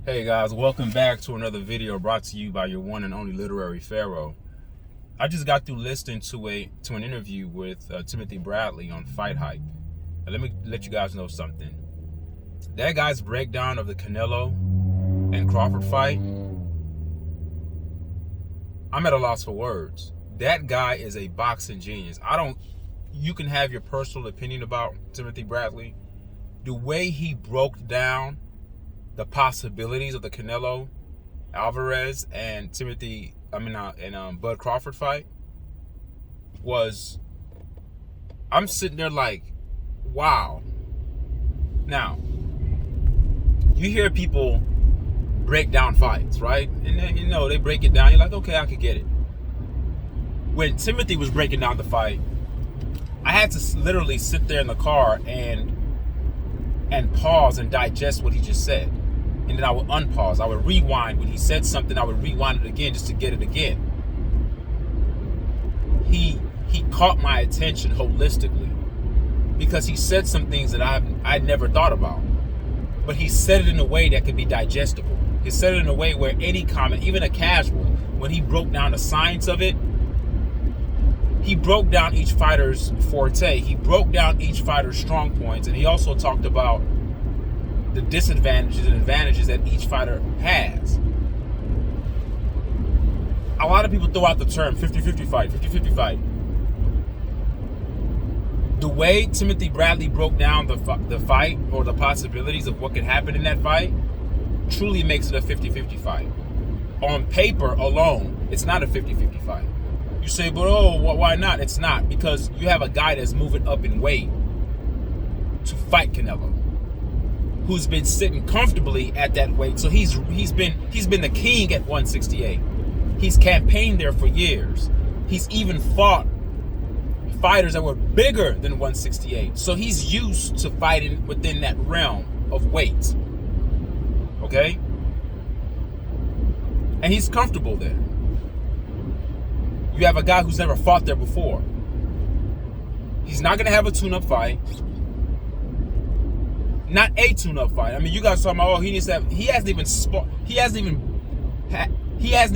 Hey guys, welcome back to another video brought to you by your one and only literary Pharaoh. I just got through listening to an interview with Timothy Bradley on Fight Hype. Now, let me let you guys know something. That guy's breakdown of the Canelo and Crawford fight, I'm at a loss for words. That guy is a boxing genius. You can have your personal opinion about Timothy Bradley. The way he broke down the possibilities of the Canelo Alvarez and Bud Crawford fight was, I'm sitting there like, wow. Now, you hear people break down fights, right? And then, they break it down. You're like, okay, I could get it. When Timothy was breaking down the fight, I had to literally sit there in the car and pause and digest what he just said. And then I would unpause. I would rewind. When he said something, I would rewind it again just to get it again. He caught my attention holistically because he said some things that I'd never thought about. But he said it in a way that could be digestible. He said it in a way where any comment, even a casual, when he broke down the science of it, he broke down each fighter's forte. He broke down each fighter's strong points. And he also talked about the disadvantages and advantages that each fighter has. A lot of people throw out the term 50-50 fight, 50-50 fight. The way Timothy Bradley broke down the fight or the possibilities of what could happen in that fight truly makes it a 50-50 fight. On paper alone, it's not a 50-50 fight. You say, but why not? It's not, because you have a guy that's moving up in weight to fight Canelo, who's been sitting comfortably at that weight. So he's been the king at 168. He's campaigned there for years. He's even fought fighters that were bigger than 168. So he's used to fighting within that realm of weight. Okay? And he's comfortable there. You have a guy who's never fought there before. He's not going to have a tune-up fight. Not a tune-up fight. I mean, you guys talking about, he hasn't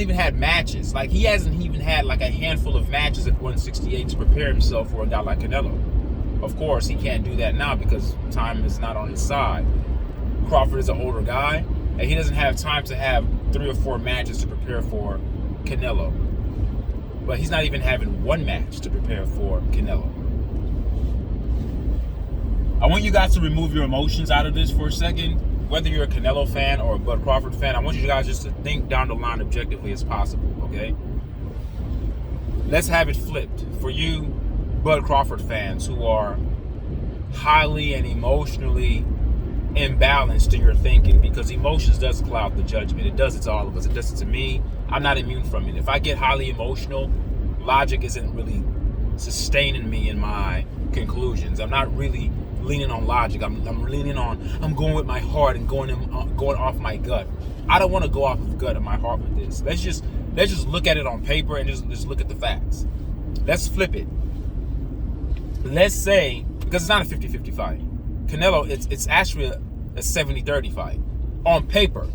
even had matches. Like, he hasn't even had like a handful of matches at 168 to prepare himself for a guy like Canelo. Of course, he can't do that now because time is not on his side. Crawford is an older guy, and he doesn't have time to have 3 or 4 matches to prepare for Canelo. But he's not even having one match to prepare for Canelo. I want you guys to remove your emotions out of this for a second. Whether you're a Canelo fan or a Bud Crawford fan, I want you guys just to think down the line objectively as possible, okay? Let's have it flipped. For you Bud Crawford fans who are highly and emotionally imbalanced in your thinking, because emotions does cloud the judgment. It does it to all of us. It does it to me. I'm not immune from it. If I get highly emotional, logic isn't really sustaining me in my conclusions. I'm not really leaning on logic. I'm going with my heart and going off my gut. I don't want to go off of gut and my heart with this. Let's just look at it on paper and just look at the facts. Let's flip it. Let's say, because it's not a 50-50 fight. Canelo, it's actually a 70-30 fight on paper.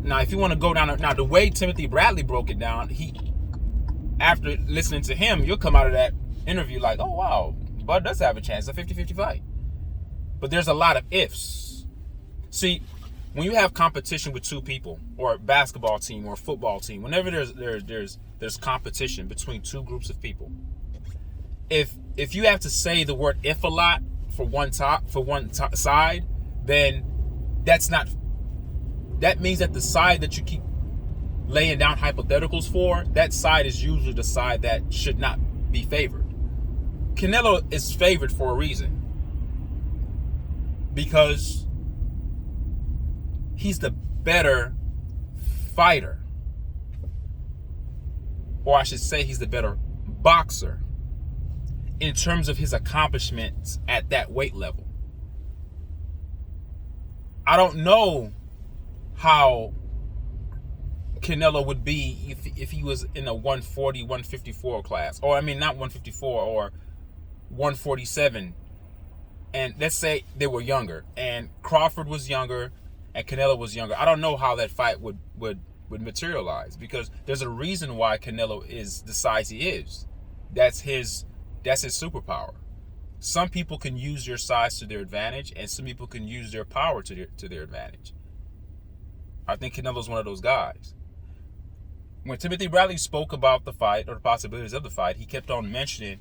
Now, if you want to go down, now the way Timothy Bradley broke it down, after listening to him, you'll come out of that interview like, oh wow, Bud does have a chance, a 50-50 fight. But there's a lot of ifs. See, when you have competition with two people, or a basketball team or a football team, whenever there's competition between two groups of people, if you have to say the word if a lot for one side, then that means that the side that you keep laying down hypotheticals for, that side is usually the side that should not be favored. Canelo is favored for a reason. Because he's the better fighter. Or I should say he's the better boxer in terms of his accomplishments at that weight level. I don't know how Canelo would be if he was in a 140, 154 class. Or, I mean, not 154, or 147. And let's say they were younger, and Crawford was younger, and Canelo was younger. I don't know how that fight would materialize, because there's a reason why Canelo is the size he is. That's his superpower. Some people can use your size to their advantage, and some people can use their power to their advantage. I think Canelo's one of those guys. When Timothy Bradley spoke about the fight, or the possibilities of the fight, he kept on mentioning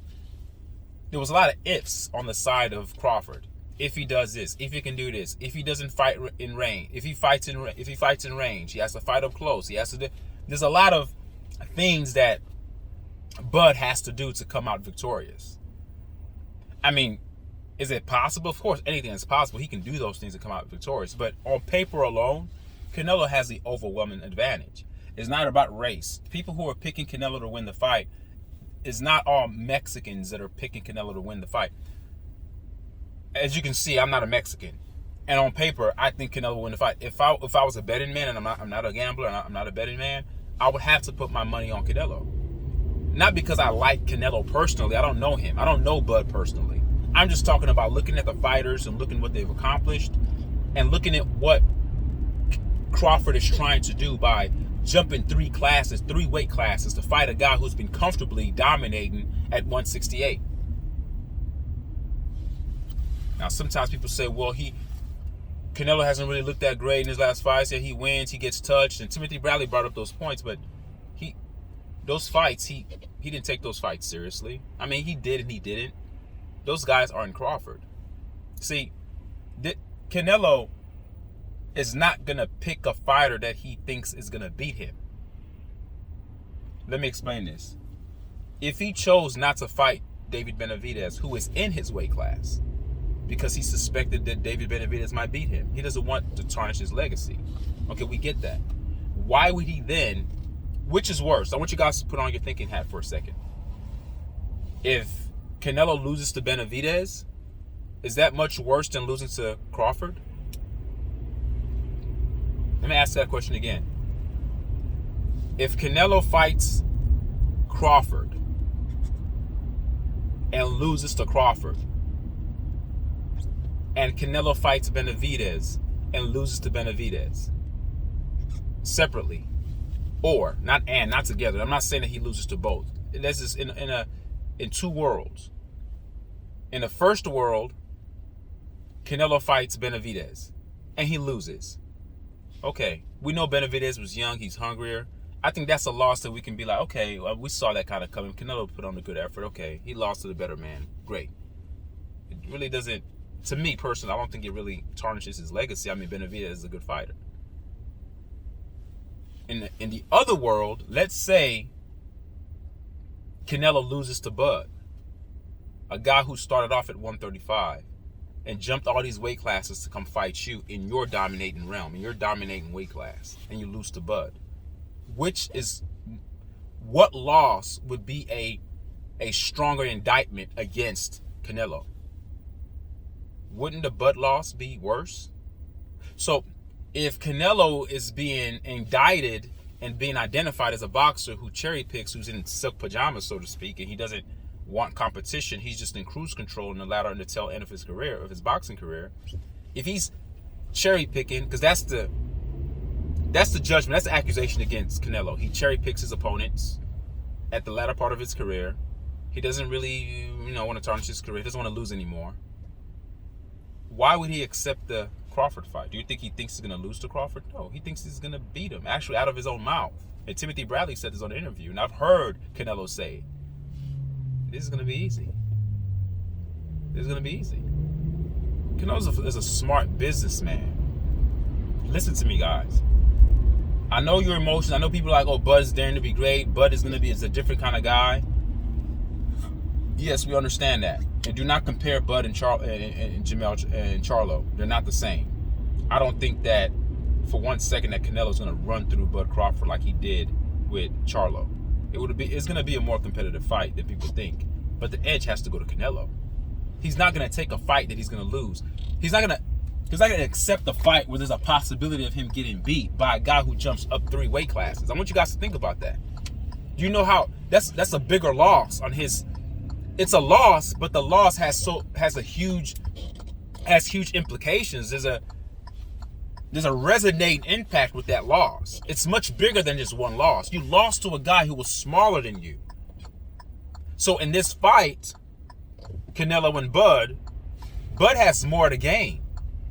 there was a lot of ifs on the side of Crawford. If he does this, if he can do this, if he doesn't fight in range, if he fights in range, he has to fight up close. He has to. There's a lot of things that Bud has to do to come out victorious. I mean, is it possible? Of course, anything is possible. He can do those things to come out victorious. But on paper alone, Canelo has the overwhelming advantage. It's not about race. People who are picking Canelo to win the fight, it's not all Mexicans that are picking Canelo to win the fight. As you can see, I'm not a Mexican, and on paper, I think Canelo will win the fight. If I was a betting man, and I'm not a gambler, and I'm not a betting man, I would have to put my money on Canelo. Not because I like Canelo personally. I don't know him. I don't know Bud personally. I'm just talking about looking at the fighters and looking at what they've accomplished, and looking at what Crawford is trying to do by jumping 3 weight classes to fight a guy who's been comfortably dominating at 168. Now, sometimes people say, well, Canelo hasn't really looked that great in his last fights. He wins, he gets touched, and Timothy Bradley brought up those points, but those fights, he didn't take those fights seriously. I mean, he did and he didn't. Those guys aren't Crawford. See, Canelo is not going to pick a fighter that he thinks is going to beat him. Let me explain this. If he chose not to fight David Benavidez, who is in his weight class, because he suspected that David Benavidez might beat him, he doesn't want to tarnish his legacy. Okay, we get that. Why would he then, which is worse? I want you guys to put on your thinking hat for a second. If Canelo loses to Benavidez, is that much worse than losing to Crawford? Let me ask that question again. If Canelo fights Crawford and loses to Crawford, and Canelo fights Benavidez and loses to Benavidez separately, or not together. I'm not saying that he loses to both. This is in two worlds. In the first world, Canelo fights Benavidez and he loses. Okay, we know Benavidez was young, he's hungrier. I think that's a loss that we can be like, okay, well, we saw that kind of coming. Canelo put on a good effort. Okay, he lost to the better man. Great. It really doesn't, to me personally, I don't think it really tarnishes his legacy. I mean, Benavidez is a good fighter. In the other world, let's say Canelo loses to Bud, a guy who started off at 135 and jumped all these weight classes to come fight you in your dominating realm, in your dominating weight class, and you lose to Bud. What loss would be a stronger indictment against Canelo? Wouldn't the Bud loss be worse? So if Canelo is being indicted and being identified as a boxer who cherry picks, who's in silk pajamas, so to speak, and he doesn't want competition, he's just in cruise control in the latter and the tail end of his career, of his boxing career. If he's cherry picking, because that's the judgment, that's the accusation against Canelo. He cherry picks his opponents at the latter part of his career. He doesn't really, want to tarnish his career. He doesn't want to lose anymore. Why would he accept the Crawford fight? Do you think he thinks he's going to lose to Crawford? No, he thinks he's going to beat him, actually out of his own mouth. And Timothy Bradley said this on the interview, and I've heard Canelo say, this is going to be easy. This is going to be easy. Canelo is a smart businessman. Listen to me, guys. I know your emotions. I know people are like, oh, Bud's daring to be great. Bud is a different kind of guy. Yes, we understand that. And do not compare Bud and Jamel and Charlo. They're not the same. I don't think that for 1 second that Canelo's going to run through Bud Crawford like he did with Charlo. It's going to be a more competitive fight than people think. But the edge has to go to Canelo. He's not going to take a fight that he's going to lose. He's not going to accept the fight where there's a possibility of him getting beat by a guy who jumps up 3 weight classes. I want you guys to think about that. You know how that's a bigger loss on his. It's a loss, but the loss has huge implications. There's a resonating impact with that loss. It's much bigger than just one loss. You lost to a guy who was smaller than you. So in this fight, Canelo and Bud has more to gain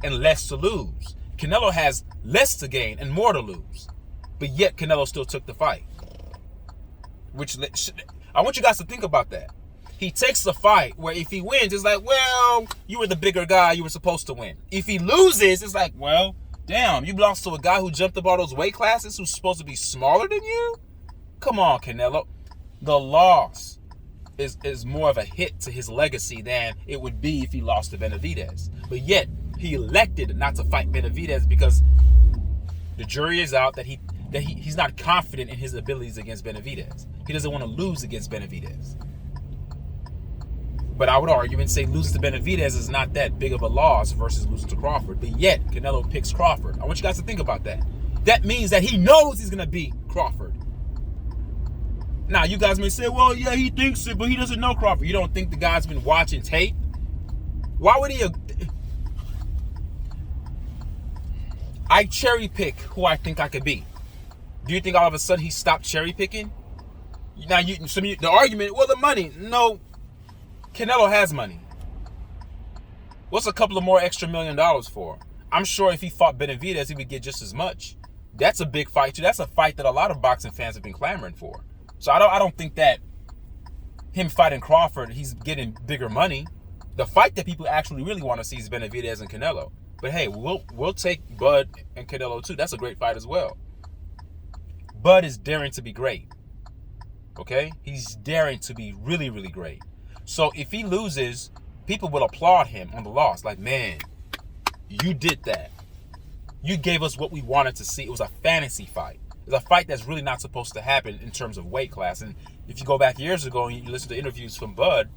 and less to lose. Canelo has less to gain and more to lose. But yet Canelo still took the fight. Which I want you guys to think about that. He takes the fight where if he wins, it's like, well, you were the bigger guy. You were supposed to win. If he loses, it's like, well, damn, you lost to a guy who jumped up all those weight classes who's supposed to be smaller than you? Come on, Canelo. The loss is more of a hit to his legacy than it would be if he lost to Benavidez. But yet, he elected not to fight Benavidez because the jury is out that he's not confident in his abilities against Benavidez. He doesn't want to lose against Benavidez. But I would argue and say losing to Benavidez is not that big of a loss versus losing to Crawford. But yet, Canelo picks Crawford. I want you guys to think about that. That means that he knows he's going to beat Crawford. Now, you guys may say, well, yeah, he thinks it, but he doesn't know Crawford. You don't think the guy's been watching tape? Why would he... I cherry pick who I think I could be. Do you think all of a sudden he stopped cherry picking? Now, the argument, well, the money. No, Canelo has money. What's a couple of more extra $1 million for? I'm sure if he fought Benavidez, he would get just as much. That's a big fight too. That's a fight that a lot of boxing fans have been clamoring for. So I don't think that him fighting Crawford, he's getting bigger money. The fight that people actually really want to see is Benavidez and Canelo. But hey, we'll take Bud and Canelo too. That's a great fight as well. Bud is daring to be great. Okay? He's daring to be really, really great. So if he loses, people will applaud him on the loss. Like, man, you did that. You gave us what we wanted to see. It was a fantasy fight. It's a fight that's really not supposed to happen in terms of weight class. And if you go back years ago and you listen to interviews from Bud,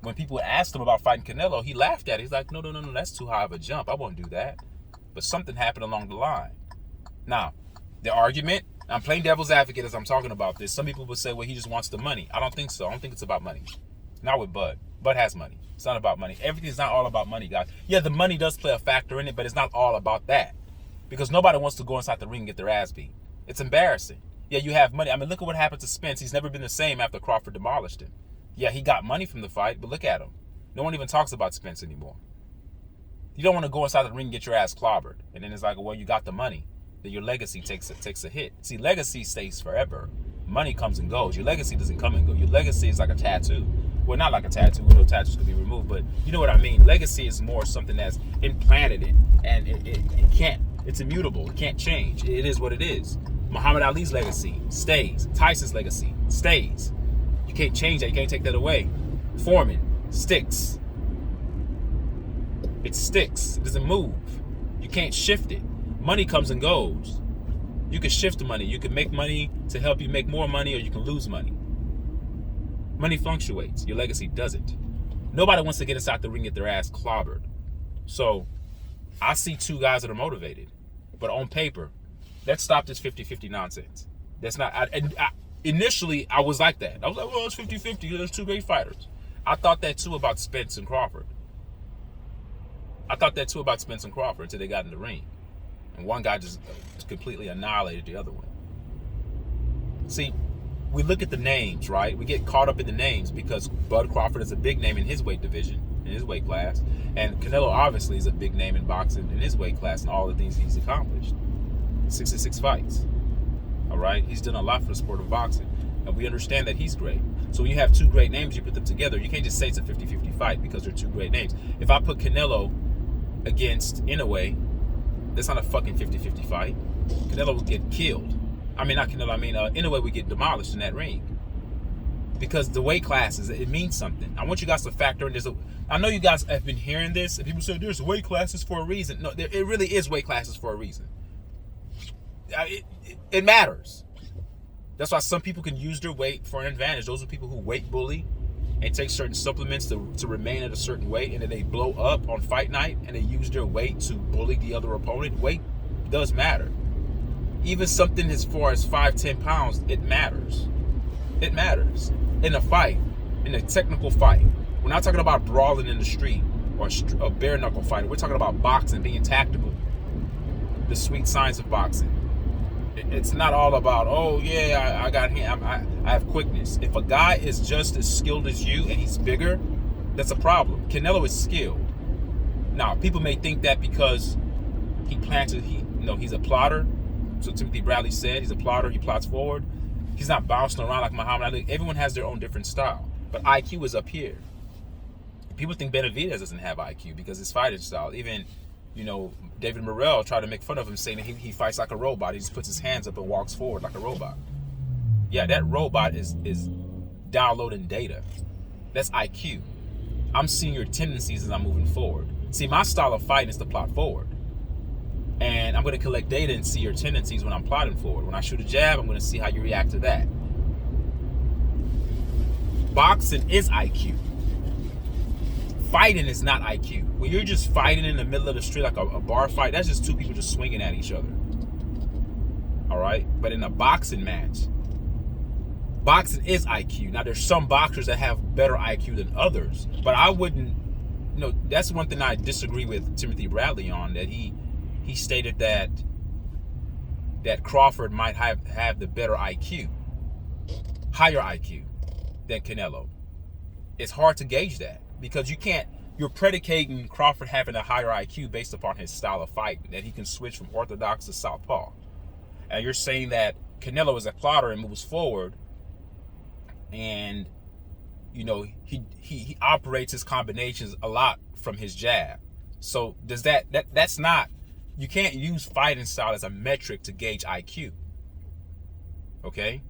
when people asked him about fighting Canelo, he laughed at it. He's like, no, that's too high of a jump. I won't do that. But something happened along the line. Now, the argument, I'm playing devil's advocate as I'm talking about this. Some people would say, well, he just wants the money. I don't think so. I don't think it's about money. Not with Bud. Bud has money. It's not about money. Everything's not all about money, guys. Yeah, the money does play a factor in it, but it's not all about that. Because nobody wants to go inside the ring and get their ass beat. It's embarrassing. Yeah, you have money. I mean, look at what happened to Spence. He's never been the same after Crawford demolished him. Yeah, he got money from the fight, but look at him. No one even talks about Spence anymore. You don't want to go inside the ring and get your ass clobbered. And then it's like, well, you got the money. Then your legacy takes a hit. See, legacy stays forever. Money comes and goes. Your legacy doesn't come and go. Your legacy is like a tattoo. Well, not like a tattoo. No tattoos could be removed, but you know what I mean. Legacy is more something that's implanted in, and it can't. It's immutable. It can't change. It is what it is. Muhammad Ali's legacy stays. Tyson's legacy stays. You can't change that. You can't take that away. Foreman sticks. It sticks. It doesn't move. You can't shift it. Money comes and goes. You can shift the money. You can make money to help you make more money, or you can lose money. Money fluctuates. Your legacy doesn't. Nobody wants to get inside the ring and get their ass clobbered. So I see two guys that are motivated. But on paper, let's stop this 50-50 nonsense. That's not... Initially, I was like that. I was like, well, it's 50-50. There's two great fighters. I thought that too about Spence and Crawford. Until they got in the ring. And one guy just completely annihilated the other one. See, we look at the names, right? We get caught up in the names because Bud Crawford is a big name in his weight division, in his weight class. And Canelo obviously is a big name in boxing in his weight class and all the things he's accomplished. 66 fights. All right? He's done a lot for the sport of boxing. And we understand that he's great. So when you have two great names, you put them together. You can't just say it's a 50-50 fight because they're two great names. If I put Canelo against Inoue, that's not a fucking 50-50 fight. Canelo would get killed. Inoue would get demolished in that ring. Because the weight classes, it means something. I want you guys to factor in this. I know you guys have been hearing this, and people say there's weight classes for a reason. No, it really is weight classes for a reason. It matters. That's why some people can use their weight for an advantage. Those are people who weight bully and take certain supplements to remain at a certain weight, and then they blow up on fight night, and they use their weight to bully the other opponent. Weight does matter. Even something as far as 5-10 pounds, it matters. It matters. In a fight, in a technical fight, we're not talking about brawling in the street or a bare knuckle fight. We're talking about boxing, being tactical. the sweet science of boxing. It's not all about, oh yeah, I have quickness. If a guy is just as skilled as you and he's bigger, that's a problem. Canelo is skilled. Now, people may think that because he's a plotter. So Timothy Bradley said he's a plotter. He plots forward. He's not bouncing around like Muhammad Ali. Everyone has their own different style. But IQ is up here. People think Benavidez doesn't have IQ because his fighting style. Even, David Morrell tried to make fun of him, saying that he fights like a robot. He just puts his hands up and walks forward like a robot. Yeah, that robot is downloading data. That's IQ. I'm seeing your tendencies as I'm moving forward. See, my style of fighting is to plot forward. And I'm going to collect data and see your tendencies when I'm plotting forward. When I shoot a jab, I'm going to see how you react to that. Boxing is IQ. Fighting is not IQ. When you're just fighting in the middle of the street like a bar fight, that's just two people just swinging at each other. All right? But in a boxing match, boxing is IQ. Now, there's some boxers that have better IQ than others. But I wouldn't, that's one thing I disagree with Timothy Bradley on, that he stated that Crawford might have the better IQ, higher IQ than Canelo. It's hard to gauge that because you're predicating Crawford having a higher IQ based upon his style of fight, that he can switch from orthodox to southpaw. And you're saying that Canelo is a plotter and moves forward, and he operates his combinations a lot from his jab. So does that's not, you can't use fighting style as a metric to gauge IQ. Okay?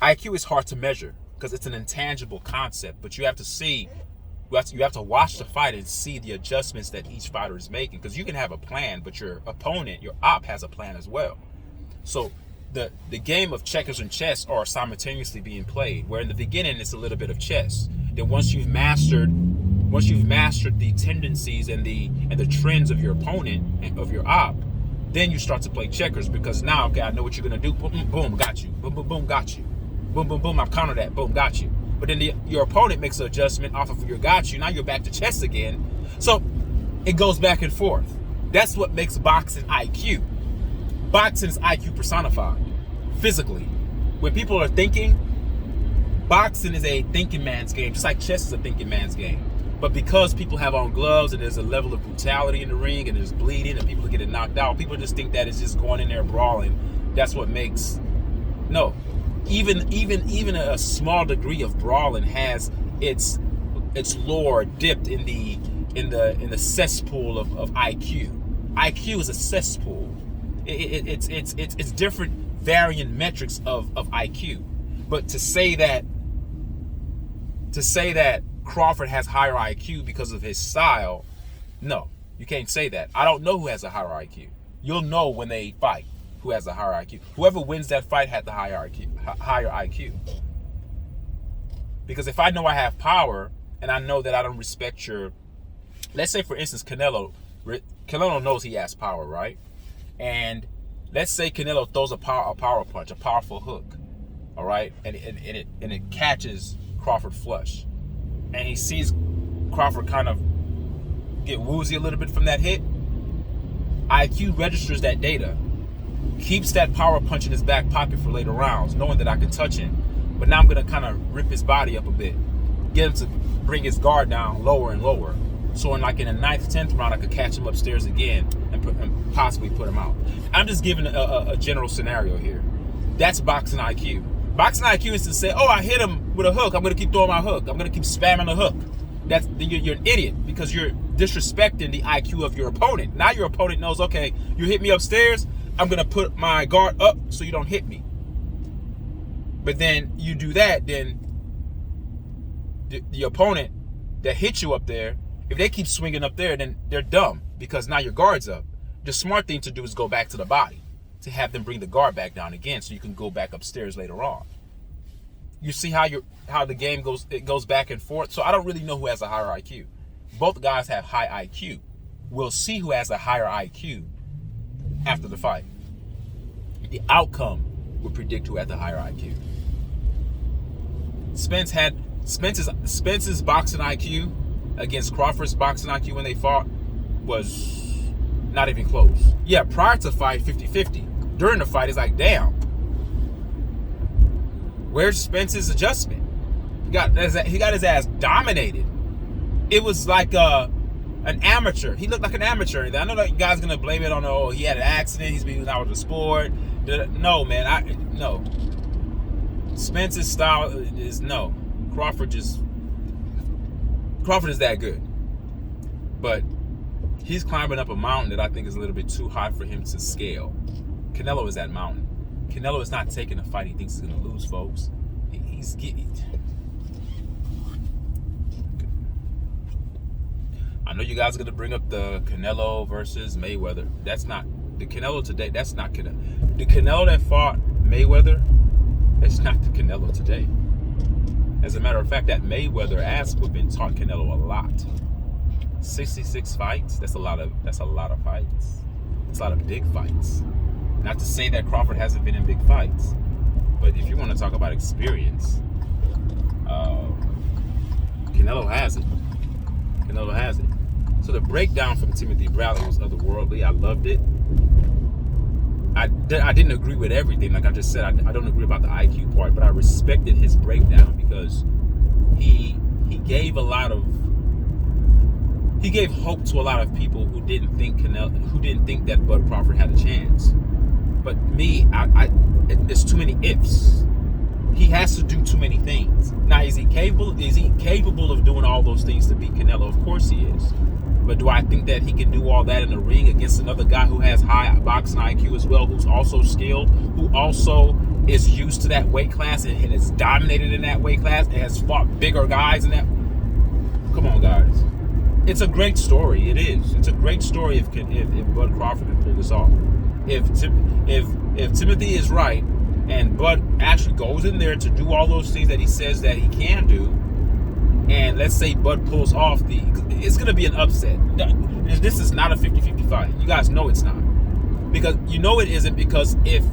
IQ is hard to measure because it's an intangible concept, but you have to watch the fight and see the adjustments that each fighter is making, because you can have a plan, but your opponent, your op, has a plan as well. So the game of checkers and chess are simultaneously being played, where in the beginning it's a little bit of chess. Then once you've mastered the tendencies and the trends of your opponent and of your op, then you start to play checkers, because now, okay, I know what you're gonna do. Boom, boom, boom, got you. Boom, boom, boom, got you. Boom, boom, boom, I've countered that. Boom, got you. But then your opponent makes an adjustment off of your got you. Now you're back to chess again. So it goes back and forth. That's what makes boxing IQ. Boxing is IQ personified, physically. When people are thinking, boxing is a thinking man's game, just like chess is a thinking man's game. But because people have on gloves and there's a level of brutality in the ring and there's bleeding and people are getting knocked out, people just think that it's just going in there brawling. That's what makes... No. Even a small degree of brawling has its lore dipped in the cesspool of IQ. IQ is a cesspool. It's different varying metrics of IQ. But to say that Crawford has higher IQ because of his style, no, you can't say that. I don't know who has a higher IQ. You'll know when they fight who has a higher IQ. Whoever wins that fight had the higher IQ. Because if I know I have power and I know that I don't respect your... Let's say, for instance, Canelo knows he has power, right? And let's say Canelo throws a power punch, a powerful hook, all right? And it catches Crawford flush. And he sees Crawford kind of get woozy a little bit from that hit. IQ registers that data, keeps that power punch in his back pocket for later rounds, knowing that I can touch him. But now I'm going to kind of rip his body up a bit, get him to bring his guard down lower and lower. So in the 9th, 10th round, I could catch him upstairs again and possibly put him out. I'm just giving a general scenario here. That's boxing IQ. Boxing IQ is to say, oh, I hit him with a hook, I'm going to keep throwing my hook. I'm going to keep spamming the hook. You're an idiot, because you're disrespecting the IQ of your opponent. Now your opponent knows, okay, you hit me upstairs, I'm going to put my guard up so you don't hit me. But then you do that, then the opponent that hit you up there, if they keep swinging up there, then they're dumb, because now your guard's up. The smart thing to do is go back to the body, to have them bring the guard back down again so you can go back upstairs later on. You see how the game goes, it goes back and forth. So I don't really know who has a higher IQ. Both guys have high IQ. We'll see who has a higher IQ after the fight. The outcome will predict who had the higher IQ. Spence's boxing IQ against Crawford's boxing IQ when they fought was Not even close. Yeah, prior to the fight, 50-50. During the fight, it's like, damn. Where's Spence's adjustment? He got his ass dominated. It was like an amateur. He looked like an amateur. I know that you guys gonna blame it on, oh, he had an accident, he's been out of the sport. No, man, no. Spence's style is no. Crawford is that good. But he's climbing up a mountain that I think is a little bit too high for him to scale. Canelo is that mountain. Canelo is not taking a fight he thinks he's going to lose, folks. He's getting... I know you guys are going to bring up the Canelo versus Mayweather. That's not... The Canelo today, that's not Canelo. The Canelo that fought Mayweather, that's not the Canelo today. As a matter of fact, that Mayweather ass whooping taught Canelo a lot. 66 fights, that's a lot of fights. It's a lot of big fights. Not to say that Crawford hasn't been in big fights, but if you want to talk about experience, Canelo has it. Canelo has it. So the breakdown from Timothy Bradley was otherworldly. I loved it. I didn't agree with everything. Like I just said, I don't agree about the IQ part, but I respected his breakdown because he gave hope to a lot of people who didn't think that Bud Crawford had a chance. But me, there's too many ifs. He has to do too many things. Now, is he capable of doing all those things to beat Canelo? Of course he is. But do I think that he can do all that in the ring against another guy who has high boxing IQ as well, who's also skilled, who also is used to that weight class and has dominated in that weight class and has fought bigger guys in that? Come on, guys. It's a great story. It is. It's a great story if Bud Crawford can pull this off. If Timothy is right and Bud actually goes in there to do all those things that he says that he can do, and let's say Bud pulls off it's going to be an upset. This is not a 50-50 fight. You guys know it's not. Because you know it isn't, because if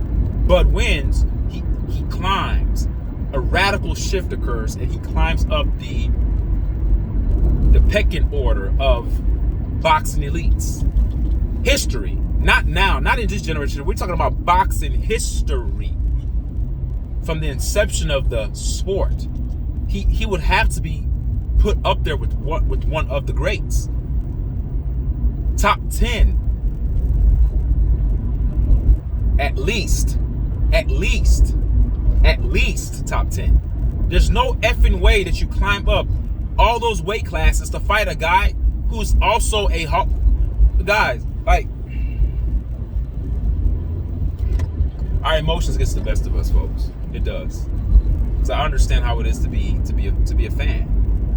Bud wins, he climbs. A radical shift occurs and he climbs up the pecking order of boxing elites. History. Not now, not in this generation. We're talking about boxing history. From the inception of the sport, he would have to be put up there with one of the greats. Top 10. At least top 10. There's no effing way that you climb up all those weight classes to fight a guy who's also a guys, like, our emotions gets the best of us, folks. It does. Because I understand how it is to be a fan.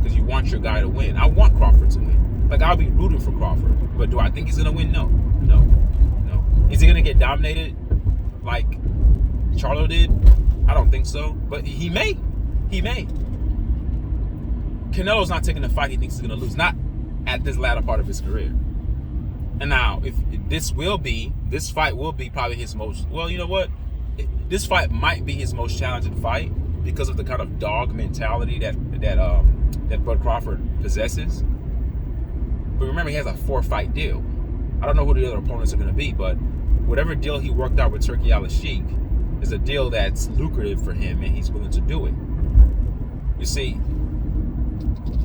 Because you want your guy to win. I want Crawford to win. Like, I'll be rooting for Crawford. But do I think he's gonna win? No. Is he gonna get dominated like Charlo did? I don't think so. But he may. Canelo's not taking the fight he thinks he's gonna lose. Not at this latter part of his career. And now, if this fight will be probably his most, well, you know what? This fight might be his most challenging fight because of the kind of dog mentality that Bud Crawford possesses. But remember, he has a 4-fight deal. I don't know who the other opponents are going to be, but whatever deal he worked out with Turki Al-Sheikh is a deal that's lucrative for him, and he's willing to do it. You see,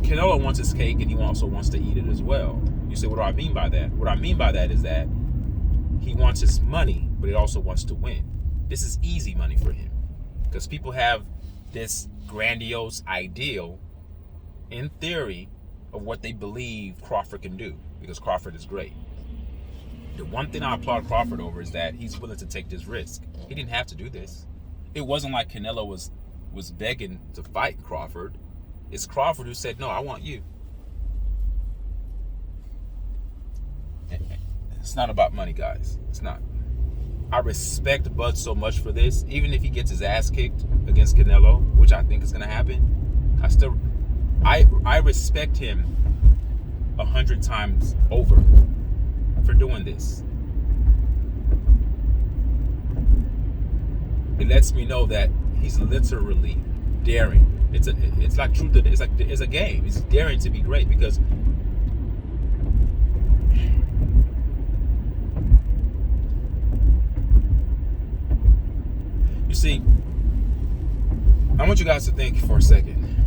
Canelo wants his cake, and he also wants to eat it as well. You say, what do I mean by that? What I mean by that is that he wants his money, but he also wants to win. This is easy money for him because people have this grandiose ideal, in theory, of what they believe Crawford can do because Crawford is great. The one thing I applaud Crawford over is that he's willing to take this risk. He didn't have to do this. It wasn't like Canelo was begging to fight Crawford. It's Crawford who said, no, I want you. It's not about money, guys. It's not. I respect Bud so much for this. Even if he gets his ass kicked against Canelo, which I think is going to happen, I respect him 100 times over for doing this. It lets me know that he's literally daring. It's like truth. It's a game. He's daring to be great because see, I want you guys to think for a second.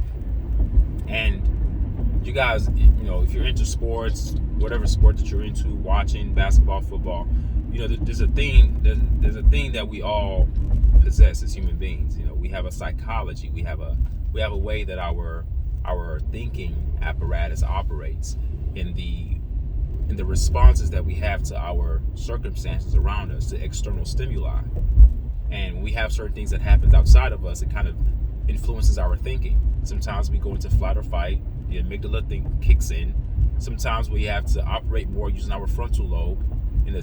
And you guys, if you're into sports, whatever sport that you're into, watching basketball, football, there's a thing that we all possess as human beings. We have a psychology. We have a way that our thinking apparatus operates in the responses that we have to our circumstances around us, to external stimuli. And we have certain things that happen outside of us. It kind of influences our thinking. Sometimes we go into flight or fight. The amygdala thing kicks in. Sometimes we have to operate more using our frontal lobe in a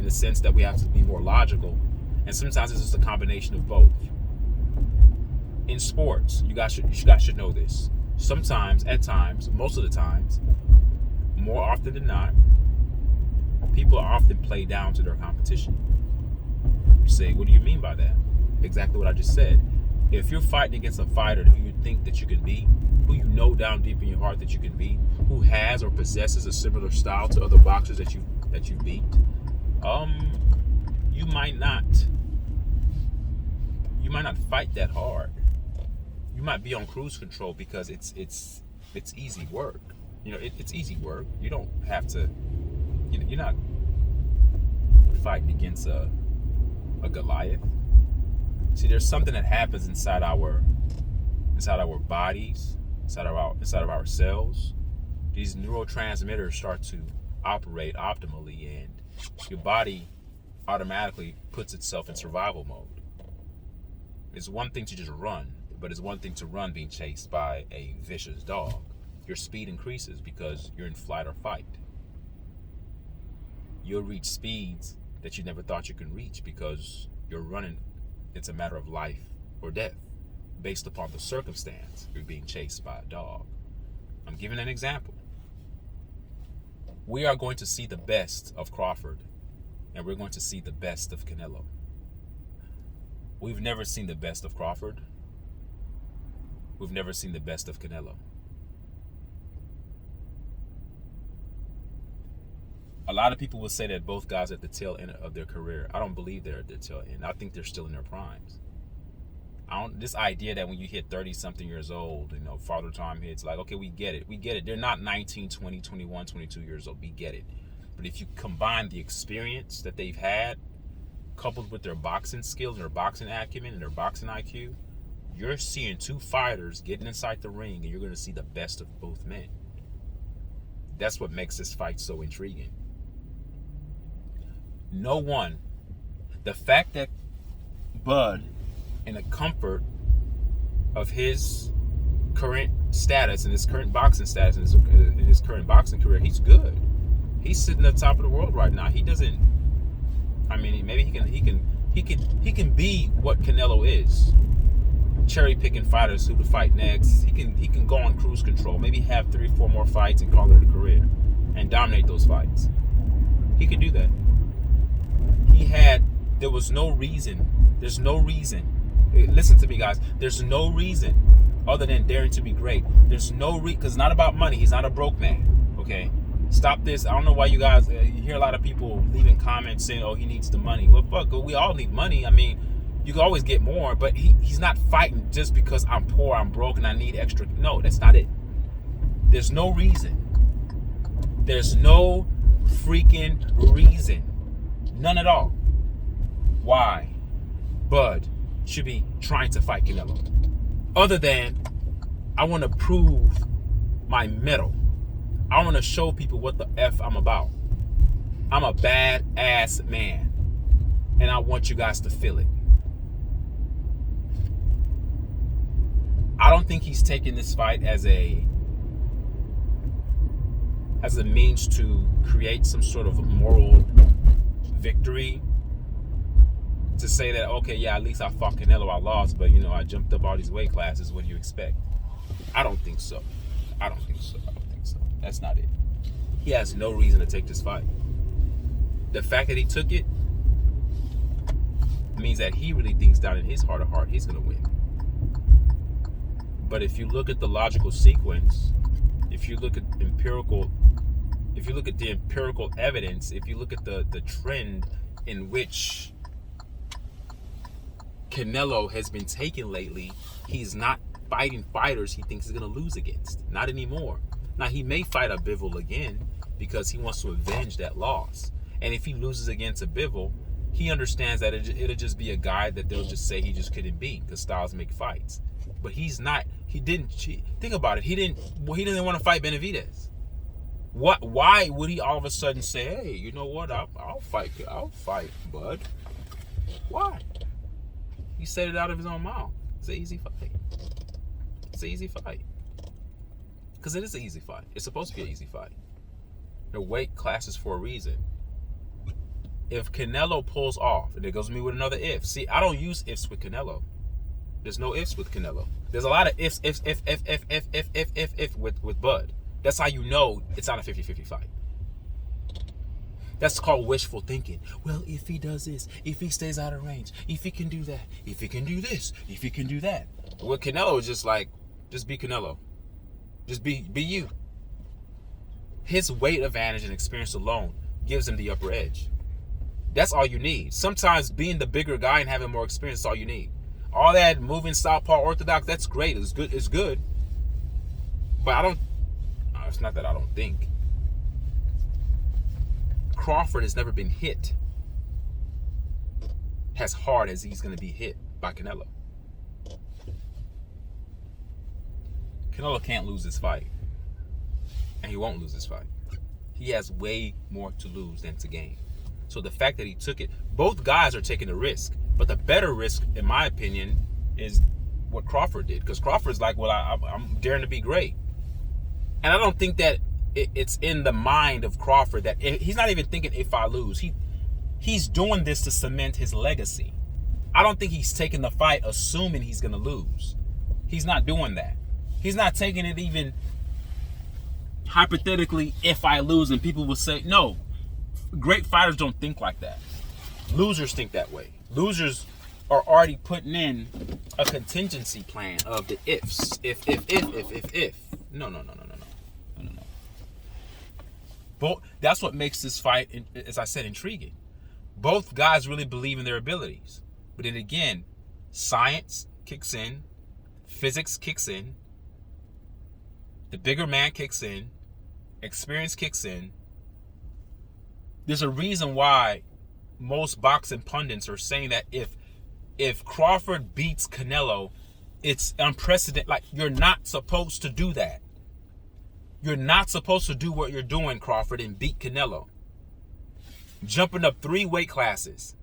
sense that we have to be more logical. And sometimes it's just a combination of both. In sports, you guys should know this. Sometimes, at times, most of the times, more often than not, people are often played down to their competition. You say, what do you mean by that? Exactly what I just said. If you're fighting against a fighter who you think that you can beat, who you know down deep in your heart that you can beat, who has or possesses a similar style to other boxers that you beat, you might not fight that hard. You might be on cruise control because it's easy work. It's easy work. You don't have to. You're not fighting against a Goliath. See, there's something that happens inside our bodies, inside of our cells. These neurotransmitters start to operate optimally, and your body automatically puts itself in survival mode. It's one thing to just run, but it's one thing to run being chased by a vicious dog. Your speed increases because you're in flight or fight. You'll reach speeds that you never thought you could reach because you're running. It's a matter of life or death based upon the circumstance. You're being chased by a dog. I'm giving an example. We are going to see the best of Crawford, and we're going to see the best of Canelo. We've never seen the best of Crawford. We've never seen the best of Canelo. A lot of people will say that both guys are at the tail end of their career. I don't believe they're at their tail end. I think they're still in their primes. This idea that when you hit 30-something years old, Father Time hits, like, okay, we get it. They're not 19, 20, 21, 22 years old. We get it. But if you combine the experience that they've had, coupled with their boxing skills and their boxing acumen and their boxing IQ, you're seeing two fighters getting inside the ring, and you're going to see the best of both men. That's what makes this fight so intriguing. The fact that Bud, in the comfort of his current status and his current boxing status and his current boxing career, he's good. He's sitting at the top of the world right now. He doesn't. Maybe he can be what Canelo is, cherry picking fighters who to fight next. He can go on cruise control, maybe have 3 or 4 more fights and call it a career, and dominate those fights. He could do that. There was no reason. There's no reason. Listen to me, guys. There's no reason other than daring to be great. There's no reason, because it's not about money. He's not a broke man. Okay? Stop this. I don't know why you guys, you hear a lot of people leaving comments saying, oh, he needs the money. Well, fuck, we all need money. You can always get more, but he's not fighting just because I'm poor, I'm broke, and I need extra. No, that's not it. There's no reason. There's no freaking reason. None at all. Why Bud should be trying to fight Canelo. Other than, I want to prove my mettle. I want to show people what the F I'm about. I'm a badass man. And I want you guys to feel it. I don't think he's taking this fight as a means to create some sort of moral victory, to say that, okay, yeah, at least I fought Canelo, I lost, but I jumped up all these weight classes. What do you expect? I don't think so. That's not it. He has no reason to take this fight. The fact that he took it means that he really thinks down in his heart of heart he's going to win. But if you look at the logical sequence, if you look at the empirical evidence, if you look at the trend in which Canelo has been taken lately, he's not fighting fighters he thinks he's going to lose against. Not anymore. Now, he may fight a Bivol again because he wants to avenge that loss. And if he loses against a Bivol, he understands that it'll just be a guy that they'll just say he just couldn't beat because styles make fights. But he's not. He didn't cheat. Think about it. He didn't want to fight Benavidez. Why would he all of a sudden say, "Hey, you know what? I'll fight, bud"? Why? He said it out of his own mouth. It's an easy fight. It's an easy fight. Because it is an easy fight. It's supposed to be an easy fight. The weight classes for a reason. If Canelo pulls off, and it goes to me with another if. See, I don't use ifs with Canelo. There's no ifs with Canelo. There's a lot of ifs with Bud. That's how you know it's not a 50-50 fight. That's called wishful thinking. Well, if he does this, if he stays out of range, if he can do that, if he can do this, if he can do that. With Canelo, it's just like, just be Canelo. Just be you. His weight advantage and experience alone gives him the upper edge. That's all you need. Sometimes being the bigger guy and having more experience is all you need. All that moving southpaw orthodox, that's great. It's good. It's good. But it's not that I don't think. Crawford has never been hit as hard as he's going to be hit by Canelo. Canelo can't lose this fight. And he won't lose this fight. He has way more to lose than to gain. So the fact that he took it, both guys are taking a risk. But the better risk, in my opinion, is what Crawford did. Because Crawford's like, well, I'm daring to be great. And I don't think that it's in the mind of Crawford that he's not even thinking if I lose. He's doing this to cement his legacy. I don't think he's taking the fight assuming he's going to lose. He's not doing that. He's not taking it even hypothetically if I lose, and people will say, no, great fighters don't think like that. Losers think that way. Losers are already putting in a contingency plan of the ifs. If. No. But that's what makes this fight, as I said, intriguing. Both guys really believe in their abilities. But then again, science kicks in, physics kicks in, the bigger man kicks in, experience kicks in. There's a reason why most boxing pundits are saying that if Crawford beats Canelo, it's unprecedented. Like, you're not supposed to do that. You're not supposed to do what you're doing, Crawford, and beat Canelo. Jumping up 3 weight classes.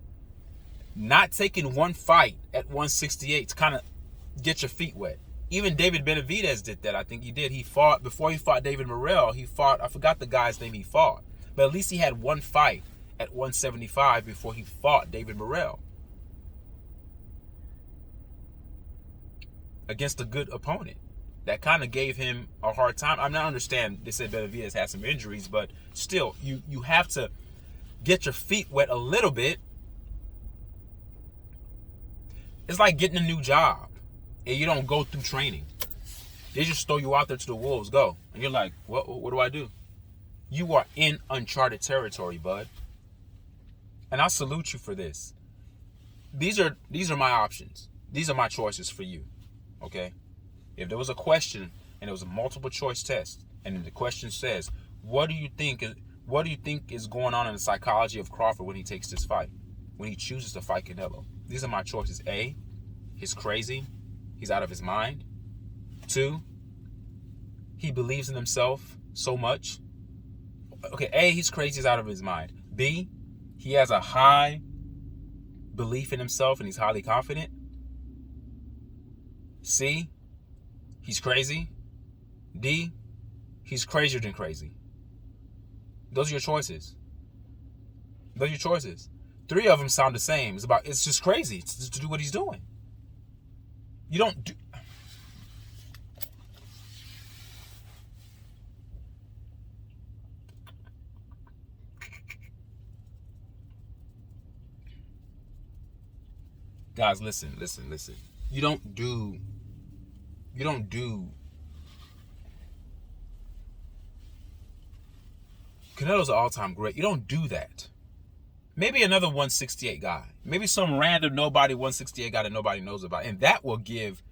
Not taking one fight at 168 to kind of get your feet wet. Even David Benavidez did that. I think he did. He fought, before he fought David Morrell, I forgot the guy's name he fought. But at least he had one fight at 175 before he fought David Morrell. Against a good opponent. That kind of gave him a hard time. I mean, I understand they said Benavidez had some injuries, but still, you have to get your feet wet a little bit. It's like getting a new job and you don't go through training. They just throw you out there to the wolves, go. And you're like, what do I do? You are in uncharted territory, bud. And I salute you for this. These are my options. These are my choices for you. Okay? If there was a question and it was a multiple choice test, and the question says, what do you think is going on in the psychology of Crawford when he takes this fight? When he chooses to fight Canelo? These are my choices. A, he's crazy. He's out of his mind. 2, he believes in himself so much. Okay, A, he's crazy, he's out of his mind. B, he has a high belief in himself and he's highly confident. C, he's crazy. D, he's crazier than crazy. Those are your choices. 3 of them sound the same. It's just crazy to do what he's doing. You don't do... Guys, listen. You don't do Canelo's an all-time great. You don't do that. Maybe another 168 guy. Maybe some random nobody 168 guy that nobody knows about. And that will give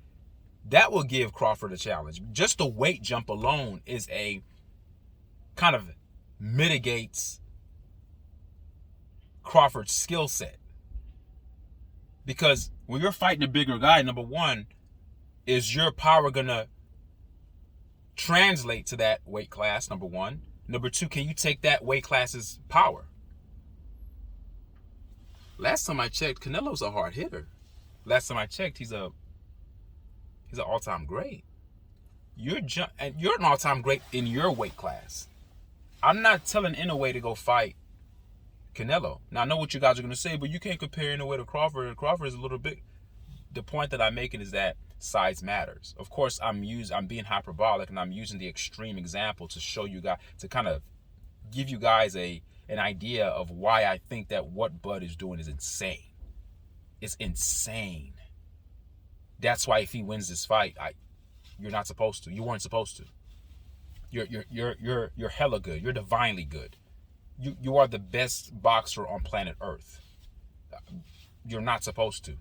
Crawford a challenge. Just the weight jump alone is a kind of mitigates Crawford's skill set. Because when you're fighting a bigger guy, number one, is your power gonna translate to that weight class, number one. Number two, can you take that weight class's power? Last time I checked, Canelo's a hard hitter. Last time I checked, he's an all-time great. You're an all-time great in your weight class. I'm not telling Inoue to go fight Canelo. Now I know what you guys are gonna say, but you can't compare Inoue to Crawford. Crawford is a little bit. The point that I'm making is that size matters. Of course, I'm being hyperbolic, and I'm using the extreme example to show you guys, to kind of give you guys an idea of why I think that what Bud is doing is insane. It's insane. That's why if he wins this fight, you're not supposed to. You weren't supposed to. You're hella good. You're divinely good. You are the best boxer on planet Earth. You're not supposed to.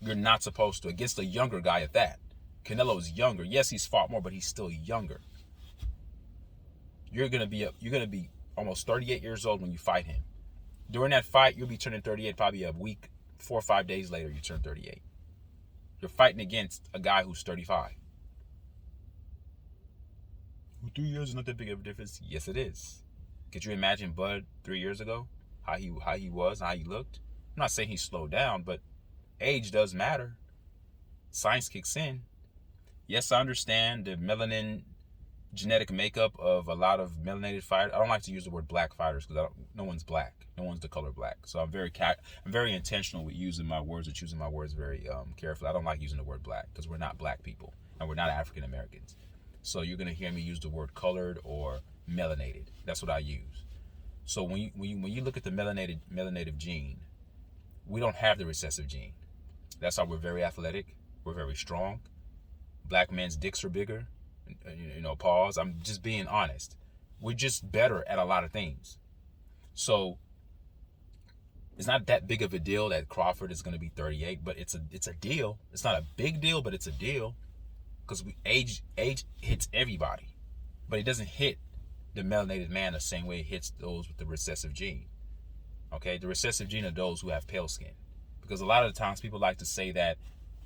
You're not supposed to, against a younger guy at that. Canelo is younger. Yes, he's fought more, but he's still younger. You're gonna be almost 38 years old when you fight him. During that fight, you'll be turning 38 probably a week, 4 or 5 days later. You turn 38. You're fighting against a guy who's 35. 3 years is not that big of a difference. Yes, it is. Could you imagine Bud 3 years ago? How he was, how he looked? I'm not saying he slowed down, but age does matter. Science kicks in. Yes, I understand the melanin genetic makeup of a lot of melanated fighters. I don't like to use the word black fighters because no one's black. No one's the color black. So I'm very intentional with using my words or choosing my words very carefully. I don't like using the word black because we're not black people and we're not African Americans. So you're gonna hear me use the word colored or melanated. That's what I use. So when you look at the melanated gene, we don't have the recessive gene. That's why we're very athletic. We're very strong. Black men's dicks are bigger. Pause. I'm just being honest. We're just better at a lot of things. So it's not that big of a deal that Crawford is going to be 38, but it's a deal. It's not a big deal, but it's a deal because age hits everybody, but it doesn't hit the melanated man the same way it hits those with the recessive gene. Okay, the recessive gene are those who have pale skin, because a lot of the times people like to say that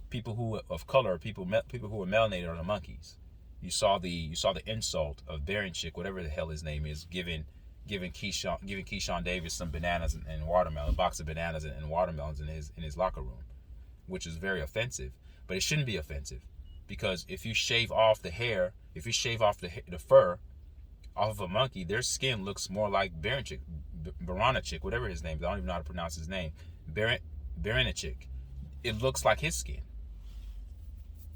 people who of color, people who are melanated, are the monkeys. You saw the insult of Baronchik, whatever the hell his name is, giving Keyshawn Davis some bananas and watermelon, a box of bananas and watermelons in his locker room, which is very offensive. But it shouldn't be offensive, because if you shave off the hair, if you shave off the fur off of a monkey, their skin looks more like Baronchik, whatever his name is. I don't even know how to pronounce his name. Baronchik. It looks like his skin.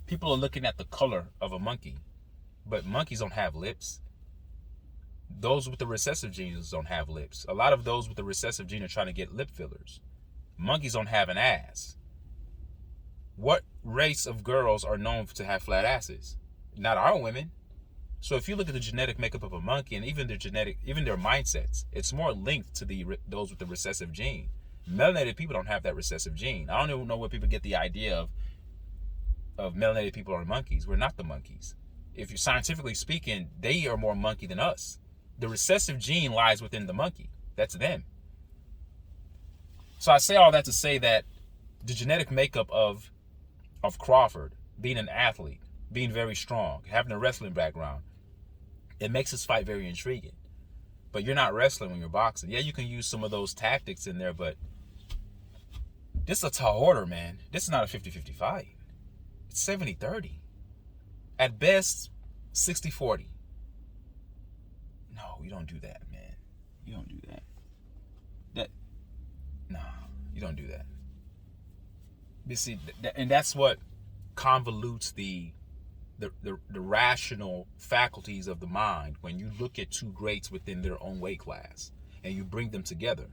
People are looking at the color of a monkey, but monkeys don't have lips. Those with the recessive genes don't have lips. A lot of those with the recessive gene are trying to get lip fillers. Monkeys don't have an ass. What race of girls are known to have flat asses? Not our women. So if you look at the genetic makeup of a monkey and even their mindsets, it's more linked to those with the recessive gene. Melanated people don't have that recessive gene. I don't even know where people get the idea of melanated people are monkeys. We're not the monkeys. If you're scientifically speaking, they are more monkey than us. The recessive gene lies within the monkey. That's them. So I say all that to say that the genetic makeup of Crawford, being an athlete, being very strong, having a wrestling background, it makes this fight very intriguing. But you're not wrestling when you're boxing. Yeah, you can use some of those tactics in there, but this is a tall order, man. This is not a 50-50 fight. It's 70-30. At best, 60-40. No, you don't do that, man. You don't do that. You don't do that. You see, and that's what convolutes the rational faculties of the mind when you look at two greats within their own weight class and you bring them together.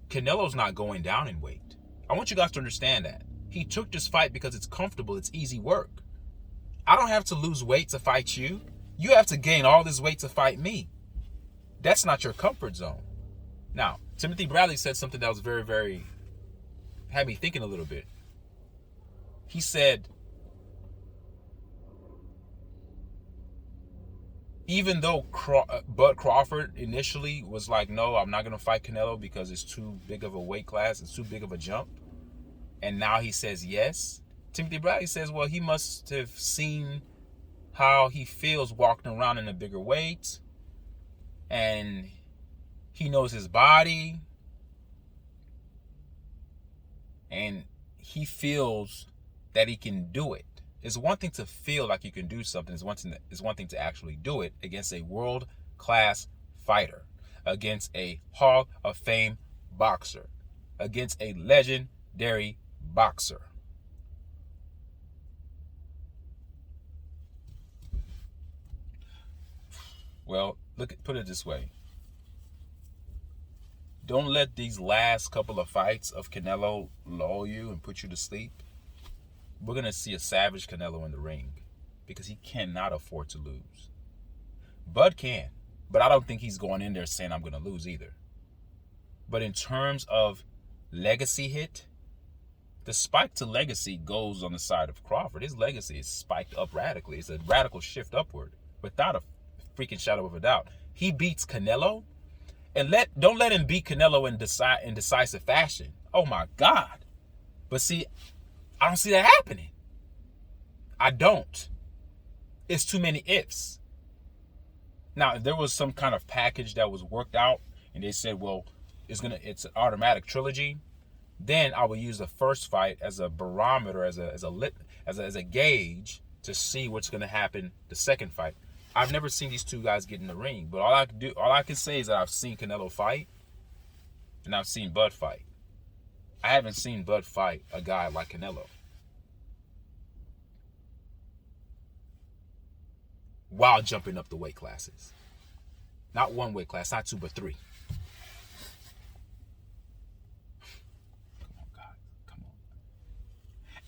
Canelo's not going down in weight. I want you guys to understand that. He took this fight because it's comfortable, it's easy work. I don't have to lose weight to fight you. You have to gain all this weight to fight me. That's not your comfort zone. Now, Timothy Bradley said something that was very, very, had me thinking a little bit. He said, even though Bud Crawford initially was like, no, I'm not going to fight Canelo because it's too big of a weight class, it's too big of a jump, and now he says yes, Timothy Bradley says, well, he must have seen how he feels walking around in a bigger weight, and he knows his body, and he feels that he can do it. It's one thing to feel like you can do something. It's one thing to actually do it against a world-class fighter, against a Hall of Fame boxer, against a legendary boxer. Well, put it this way. Don't let these last couple of fights of Canelo lull you and put you to sleep. We're going to see a savage Canelo in the ring because he cannot afford to lose. Bud can, but I don't think he's going in there saying I'm going to lose either. But in terms of legacy hit, the spike to legacy goes on the side of Crawford. His legacy is spiked up radically. It's a radical shift upward without a freaking shadow of a doubt. He beats Canelo, and don't let him beat Canelo in decisive fashion. Oh my God. But see, I don't see that happening. I don't. It's too many ifs. Now, if there was some kind of package that was worked out and they said, well, it's an automatic trilogy, then I would use the first fight as a barometer, as a gauge to see what's gonna happen the second fight. I've never seen these two guys get in the ring, but all I can say is that I've seen Canelo fight and I've seen Bud fight. I haven't seen Bud fight a guy like Canelo. While jumping up the weight classes. Not one weight class, not two, but three. Come on, God. Come on.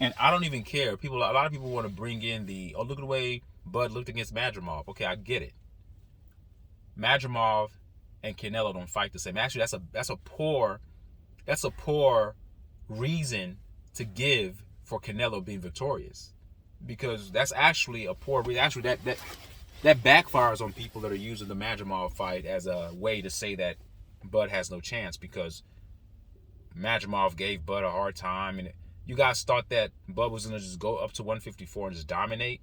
And I don't even care. A lot of people want to bring in look at the way Bud looked against Madrimov. Okay, I get it. Madrimov and Canelo don't fight the same. Actually, that's a poor reason to give for Canelo being victorious, because that's actually a poor reason. Actually, that backfires on people that are using the Madrimov fight as a way to say that Bud has no chance because Madrimov gave Bud a hard time, and you guys thought that Bud was gonna just go up to 154 and just dominate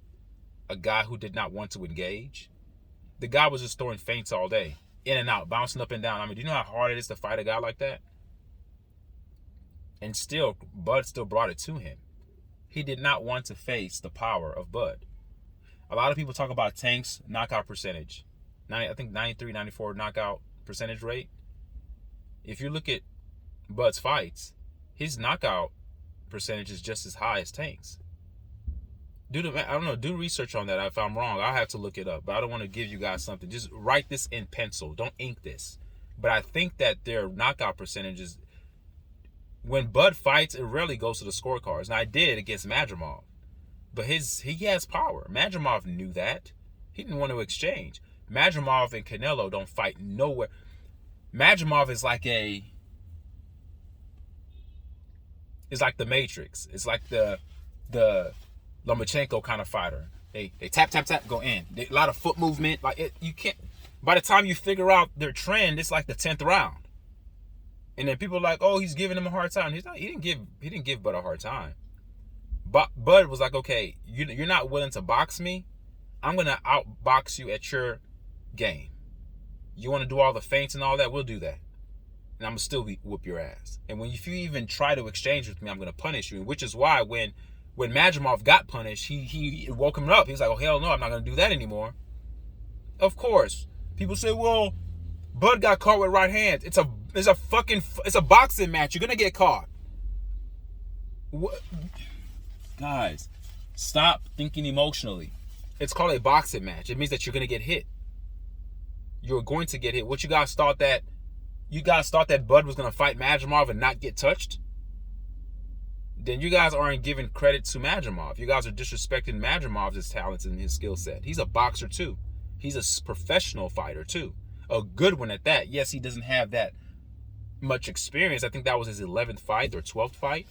a guy who did not want to engage. The guy was just throwing feints all day, in and out, bouncing up and down. I mean, do you know how hard it is to fight a guy like that? And still, Bud still brought it to him. He did not want to face the power of Bud. A lot of people talk about Tank's knockout percentage. I think 93, 94 knockout percentage rate. If you look at Bud's fights, his knockout percentage is just as high as Tank's. Do research on that. If I'm wrong, I'll have to look it up. But I don't want to give you guys something. Just write this in pencil. Don't ink this. But I think that their knockout percentages, when Bud fights, it rarely goes to the scorecards. Now, I did against Madrimov. But he has power. Madrimov knew that. He didn't want to exchange. Madrimov and Canelo don't fight nowhere. Madrimov is like the Matrix. It's like the Lomachenko kind of fighter. They tap, tap, tap, go in. A lot of foot movement. You can't. By the time you figure out their trend, it's like the 10th round. And then people are like, oh, he's giving him a hard time. He didn't give Bud a hard time. But Bud was like, okay, you're not willing to box me. I'm gonna outbox you at your game. You want to do all the feints and all that? We'll do that. And I'm gonna still whoop your ass. And if you even try to exchange with me, I'm gonna punish you. Which is why when Madrimov got punished, he woke him up. He was like, oh hell no, I'm not gonna do that anymore. Of course, people say, well, Bud got caught with right hands. It's a boxing match. You're gonna get caught. What? Guys, stop thinking emotionally. It's called a boxing match. It means that you're gonna get hit. You're going to get hit. What you guys thought that Bud was gonna fight Madrimov and not get touched? Then you guys aren't giving credit to Madrimov. You guys are disrespecting Madrimov's talents and his skill set. He's a boxer too. He's a professional fighter too. A good one at that. Yes, he doesn't have that much experience. I think that was his 11th fight or 12th fight.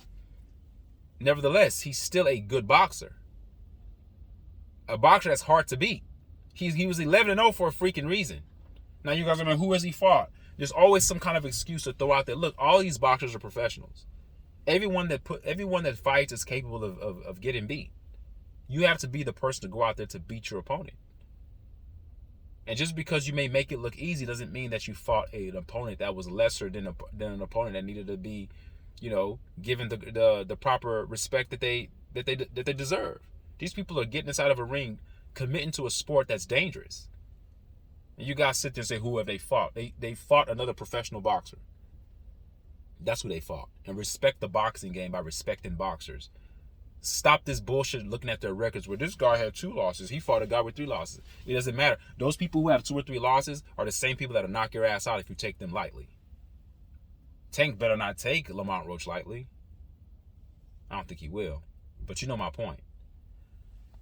Nevertheless, he's still a good boxer. A boxer that's hard to beat. He was 11-0 for a freaking reason. Now you guys are like, who has he fought? There's always some kind of excuse to throw out there. Look, all these boxers are professionals. Everyone that fights is capable of getting beat. You have to be the person to go out there to beat your opponent. And just because you may make it look easy doesn't mean that you fought an opponent that was lesser than an opponent that needed to be, given the proper respect that they deserve. These people are getting inside of a ring, committing to a sport that's dangerous. And you guys sit there and say, who have they fought? They fought another professional boxer. That's who they fought. And respect the boxing game by respecting boxers. Stop this bullshit looking at their records where this guy had 2 losses. He fought a guy with 3 losses. It doesn't matter. Those people who have 2 or 3 losses are the same people that'll knock your ass out if you take them lightly. Tank better not take Lamont Roach lightly. I don't think he will. But you know my point.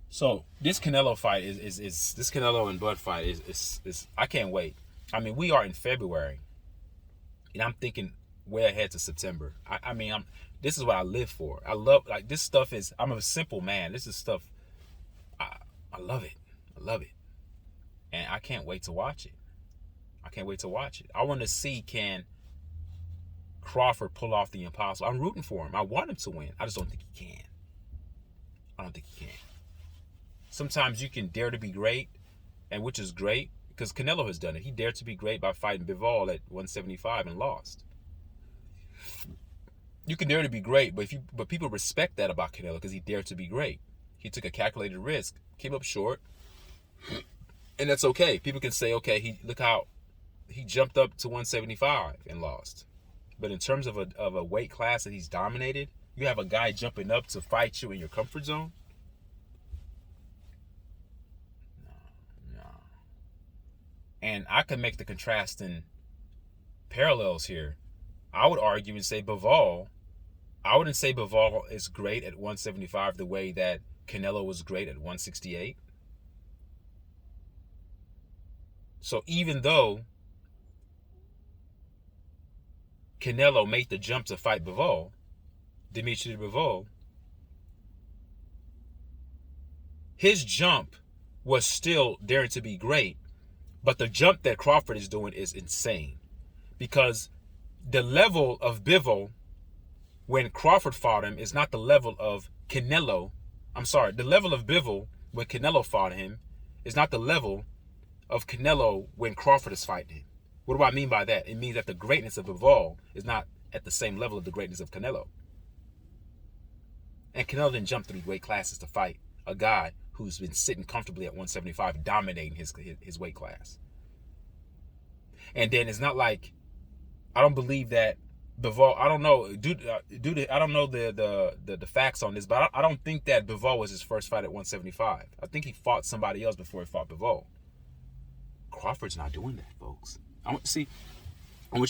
So this Canelo fight is this Canelo and Bud fight is I can't wait. I mean, we are in February, and I'm thinking way ahead to September. This is what I live for. I love, like, this stuff is, I'm a simple man. This is stuff, I love it. I love it. And I can't wait to watch it. I want to see, can Crawford pull off the impossible? I'm rooting for him. I want him to win. I just don't think he can. Sometimes you can dare to be great, and which is great, because Canelo has done it. He dared to be great by fighting Bivol at 175 and lost. You can dare to be great, but people respect that about Canelo because he dared to be great. He took a calculated risk, came up short, and that's okay. People can say, okay, look how he jumped up to 175 and lost. But in terms of a weight class that he's dominated, you have a guy jumping up to fight you in your comfort zone. No. And I can make the contrasting parallels here. I would argue and say Bivol. I wouldn't say Bivol is great at 175 the way that Canelo was great at 168. So even though Canelo made the jump to fight Bivol, Dimitri Bivol, his jump was still daring to be great, but the jump that Crawford is doing is insane. Because the level of Bivol when Crawford fought him is not the level of Canelo. The level of Bivol when Canelo fought him is not the level of Canelo when Crawford is fighting him. What do I mean by that? It means that the greatness of Bivol is not at the same level of the greatness of Canelo. And Canelo didn't jump 3 weight classes to fight a guy who's been sitting comfortably at 175, dominating his weight class. And then it's not like, I don't believe that Bivol, I don't know, I don't know the facts on this, but I don't think that Bivol was his first fight at 175. I think he fought somebody else before he fought Bivol. Crawford's not doing that, folks. I want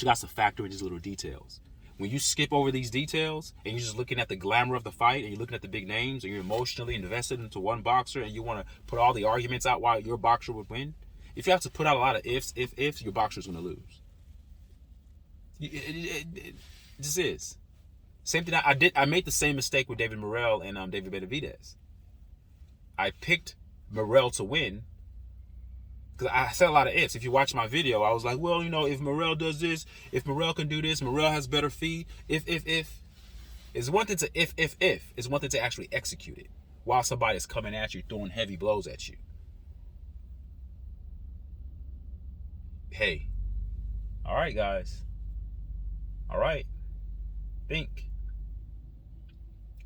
you guys to factor in these little details. When you skip over these details and you're just looking at the glamour of the fight and you're looking at the big names and you're emotionally invested into one boxer and you want to put all the arguments out why your boxer would win, if you have to put out a lot of ifs, your boxer's going to lose. It just is. Same thing I did. I made the same mistake with David Morrell and David Benavidez. I picked Morrell to win because I said a lot of ifs. If you watch my video, I was like, well, if Morrell does this, if Morrell can do this, Morrell has better feet. If. It's one thing to if. It's one thing to actually execute it while somebody's coming at you, throwing heavy blows at you. Hey. All right, guys. All right. Think.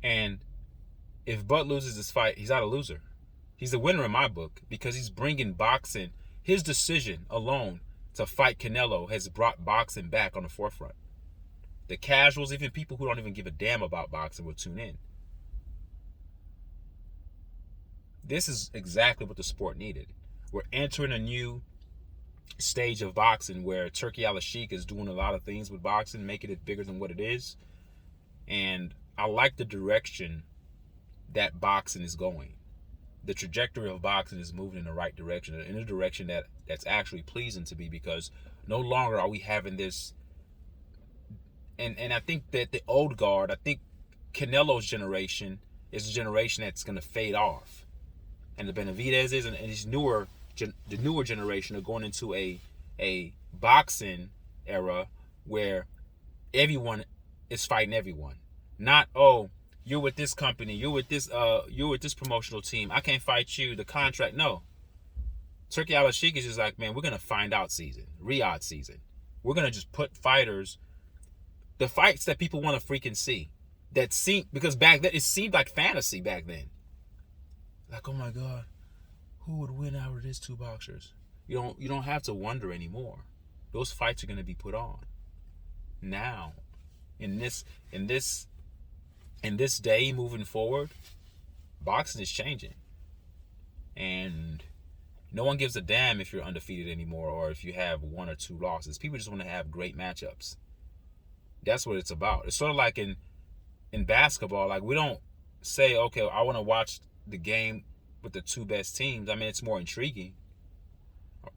And if Bud loses this fight, he's not a loser. He's a winner in my book because he's bringing boxing. His decision alone to fight Canelo has brought boxing back on the forefront. The casuals, even people who don't even give a damn about boxing, will tune in. This is exactly what the sport needed. We're entering a new stage of boxing where Turki Al-Sheikh is doing a lot of things with boxing, making it bigger than what it is. And I like the direction that boxing is going. The trajectory of boxing is moving in the right direction, in a direction that's actually pleasing to me, because no longer are we having this and I think that the old guard, I think Canelo's generation is a generation that's going to fade off, and the Benavidez's and these the newer generation are going into a boxing era where everyone is fighting everyone. Not, oh, you're with this company, you're with this promotional team, I can't fight you, the contract. No. Turkey Al Sheikh is just like, man, we're gonna find out season, Riyadh season. We're gonna just put fighters, the fights that people want to freaking see. That seemed, because back then it seemed like fantasy back then. Like, oh my God, who would win out of these two boxers? You don't have to wonder anymore. Those fights are gonna be put on. Now, in this day moving forward, boxing is changing. And no one gives a damn if you're undefeated anymore or if you have 1 or 2 losses. People just want to have great matchups. That's what it's about. It's sort of like in basketball. Like, we don't say, okay, I want to watch the game with the 2 best teams. I mean, it's more intriguing.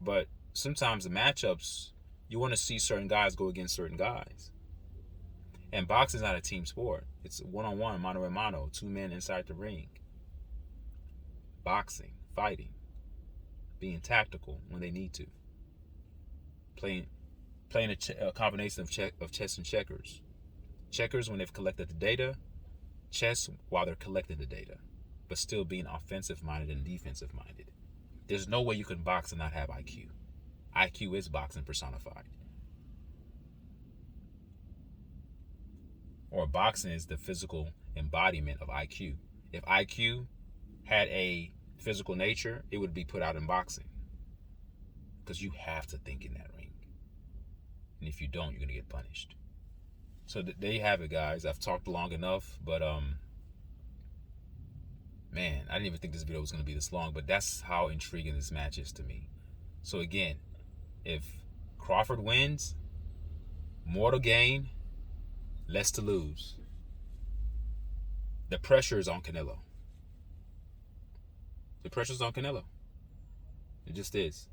But sometimes the matchups, you want to see certain guys go against certain guys. And boxing is not a team sport. It's one-on-one, mano a mano, 2 men inside the ring. Boxing, fighting, being tactical when they need to. Playing a combination of chess and checkers. Checkers when they've collected the data. Chess while they're collecting the data. But still being offensive-minded and defensive-minded. There's no way you can box and not have IQ. IQ is boxing personified. Or boxing is the physical embodiment of IQ. If IQ had a physical nature, it would be put out in boxing. Because you have to think in that ring. And if you don't, you're going to get punished. So there you have it, guys. I've talked long enough, but man, I didn't even think this video was going to be this long, but that's how intriguing this match is to me. So again, if Crawford wins, more to gain, less to lose. The pressure is on Canelo. The pressure's on Canelo. It just is.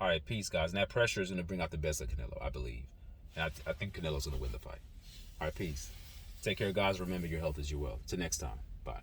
All right, peace, guys. And that pressure is going to bring out the best of Canelo, I believe. And I think Canelo's going to win the fight. All right, peace. Take care, guys. Remember, your health is your wealth. Till next time. Bye.